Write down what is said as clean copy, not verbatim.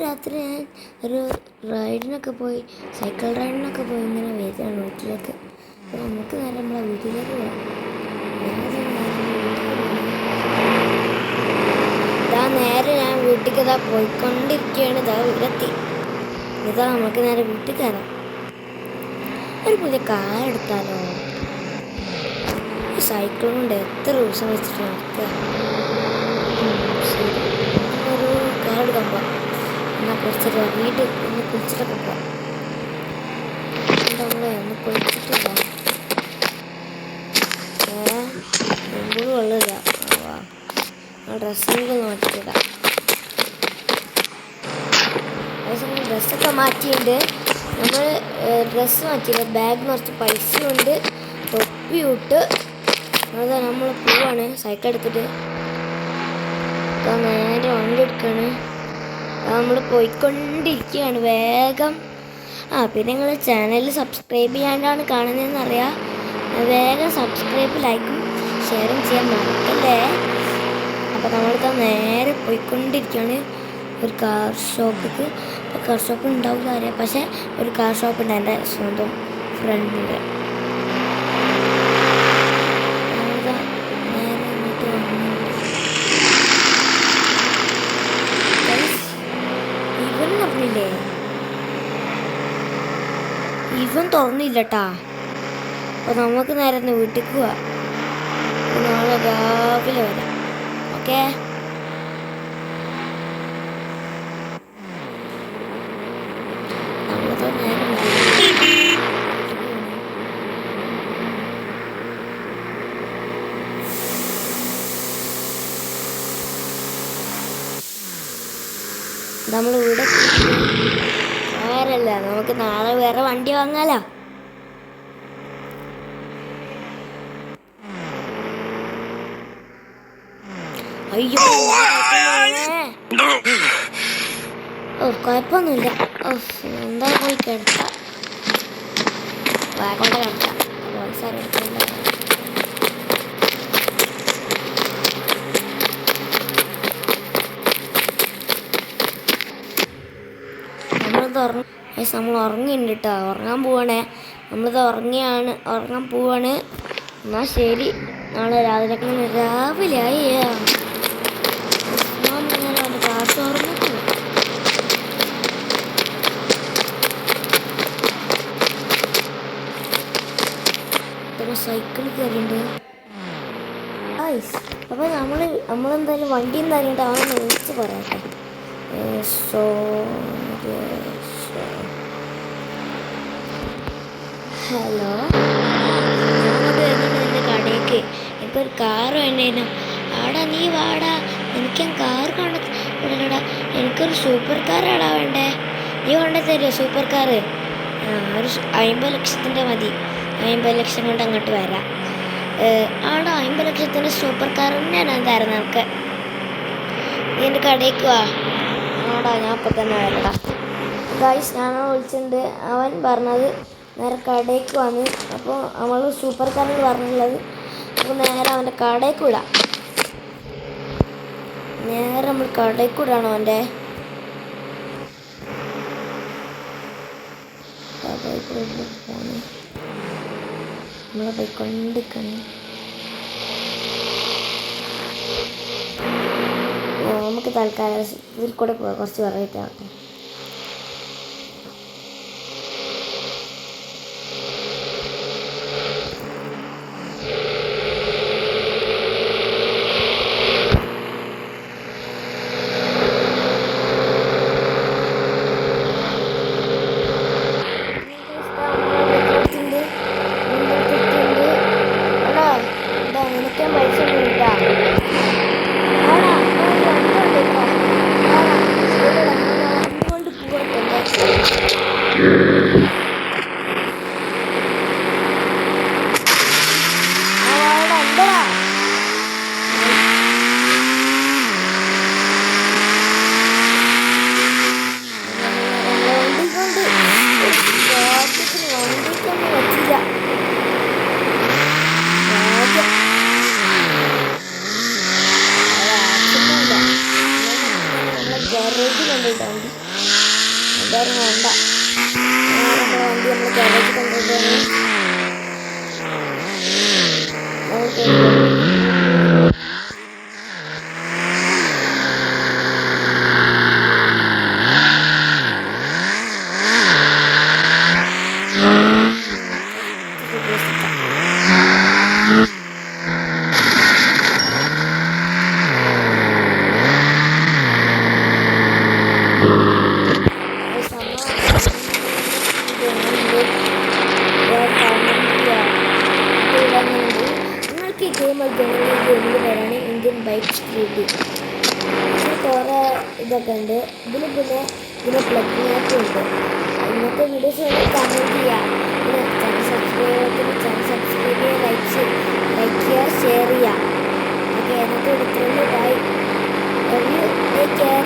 രാത്രി ഞാൻ ഒരു റൈഡിനൊക്കെ പോയി സൈക്കിൾ റൈഡിനൊക്കെ പോയി ഇങ്ങനെ വരികയാണ് വീട്ടിലേക്ക്. അപ്പോൾ നമുക്ക് നേരെ നമ്മളെ വീട്ടിലേക്ക് പോകാം. ഇതാ നേരെ ഞാൻ വീട്ടിലേക്ക് ഇതാ പോയിക്കൊണ്ടിരിക്കുകയാണ്. ഇതാ വീടെത്തി. ഇതാ നമുക്ക് നേരെ വീട്ടിൽ കയറാം. ഒരു പുതിയ കാർ എടുത്താലോ? ഈ സൈക്കിൾ കൊണ്ട് എത്ര ദിവസം വെച്ചിട്ട് നടക്കുക. ശരി, ഒരു കാർ എടുക്കാൻ പോവാം. എന്നാൽ കുറച്ചൊരു ഇറങ്ങിയിട്ട് ഒന്ന് കുളിച്ചിട്ടൊക്കെ പോവാം. നമ്മളെ ഒന്ന് കുളിച്ചിട്ടില്ല, എപ്പോഴും വെള്ളമില്ല. ആ ഡ്രസ്സൊക്കെ മാറ്റിയിടാം. അതേസമയം ഡ്രസ്സൊക്കെ മാറ്റിയിട്ടുണ്ട്. നമ്മൾ ഡ്രസ്സ് മാറ്റിയില്ല, ബാഗ് നിറച്ച് പൈസ കൊണ്ട് തൊപ്പി ഇട്ട് അതാ നമ്മൾ പോവാണ് സൈക്കിൾ എടുത്തിട്ട്. നേരെ വണ്ടി എടുക്കുകയാണ്. നമ്മൾ പോയിക്കൊണ്ടിരിക്കുകയാണ് വേഗം. പിന്നെ നിങ്ങൾ ചാനൽ സബ്സ്ക്രൈബ് ചെയ്യാണ്ടാണ് കാണുന്നതെന്നറിയാം. വേഗം സബ്സ്ക്രൈബ് ലൈക്കും ഷെയറും ചെയ്യാൻ മറക്കല്ലേ. അപ്പോൾ നമ്മളിതാ നേരെ പോയിക്കൊണ്ടിരിക്കുകയാണ് ഒരു കാർ ഷോപ്പിക്ക്. ഇപ്പോൾ കാർ ഷോപ്പ് ഉണ്ടാവില്ല അറിയാം, പക്ഷേ ഒരു കാർ ഷോപ്പ് ഉണ്ട് എൻ്റെ സ്വന്തം ഫ്രണ്ടിൻ്റെ. ഇവൻ തുറന്നില്ലട്ടാ. അപ്പോൾ നമുക്ക് നേരെ വീട്ടിലേക്ക് പോവാം. നാളെ രാവിലെ വരാം. ഓക്കെ, നമ്മൾ ഇവിടെ വേറല്ല, നമുക്ക് നാളെ വേറെ വണ്ടി വാങ്ങാലോ. അയ്യോ കുഴപ്പമൊന്നുമില്ല. എന്താ പോയി കിടക്കാം, കൊണ്ട് കിടക്കാം. നമ്മൾ ഉറങ്ങിയിട്ടുണ്ട് കേട്ടോ, ഉറങ്ങാൻ പോവാണേ. നമ്മളിത് ഉറങ്ങാൻ പോവാണ്. എന്നാൽ ശരി, നാളെ രാവിലെ രാവിലെയായി ക്ലാസ് ഉറങ്ങിട്ടില്ല. സൈക്കിൾ കയറിയുണ്ട്. അപ്പോൾ നമ്മളെന്തായാലും വണ്ടി എന്തായാലും അവനെ വിളിച്ച് പറയാട്ടെ. ഹലോ, ഞാനോട് വരുന്നുണ്ട് എൻ്റെ കടയ്ക്ക്. എനിക്കൊരു കാറ് വേണ്ടേനു. ആടാ നീ വാടാ, എനിക്ക് കാർ കൊണ്ടുവിടടാ. എനിക്കൊരു സൂപ്പർ കാറാടാ വേണ്ടേ. നീ കൊണ്ടു തരുമോ സൂപ്പർ കാറ്? ഒരു 50 ലക്ഷത്തിൻ്റെ മതി. 50 ലക്ഷം കൊണ്ട് അങ്ങോട്ട് വരാം. ആടാ 50 ലക്ഷത്തിൻ്റെ സൂപ്പർ കാർ ഞാൻ തരാം നമുക്ക്. നീ എൻ്റെ കടയ്ക്ക് വാ. ആടാ ഞാൻ അപ്പം തന്നെ വരടാ. ഗായ്സ്, ഞാനോ വിളിച്ചിട്ടുണ്ട്. അവൻ പറഞ്ഞത് നേരെ കടയ്ക്ക് വന്ന്. അപ്പോൾ നമ്മൾ സൂപ്പർ കാറിൽ പറഞ്ഞുള്ളത്. അപ്പോൾ നേരെ അവൻ്റെ കടയ്ക്ക് വിടാം. നേരെ നമ്മൾ കടയ്ക്ക് വിടാണോ അവൻ്റെ നമ്മളെ പോയിക്കൊണ്ടിരിക്കണം. നമുക്ക് തൽക്കാലം ഇതിൽ കൂടെ പോകാം, കുറച്ച് വെറൈറ്റി ആവട്ടെ. നമ്മുടെ വണ്ടി. എന്തായാലും വേണ്ട, നമ്മുടെ വണ്ടി നമ്മൾ ഗാരേജ് കൊണ്ടുപോകുകയാണ്. നിങ്ങൾക്ക് ഈ ഗെയിം കളിക്കണമെങ്കിൽ ഈ ഗെയിമിൽ വരാണ് ഇന്ത്യൻ ബൈക്സ് 3D. ഇതിൽ കുറേ ഇതൊക്കെ ഉണ്ട്. ഇതിൽ പിന്നെ ഇതിന് പ്ലഗിനൊക്കെ ഉണ്ട്. ഇന്നത്തെ വീഡിയോസ് കമൻറ്റ് ചെയ്യുക, പിന്നെ ചാനൽ സബ്സ്ക്രൈബ് ചെയ്യുക, ലൈക്ക് ചെയ്യുക, ഷെയർ ചെയ്യുക. ഓക്കെ, എന്നത്തെ എടുത്തുള്ളൂ. Bye, love you, take care.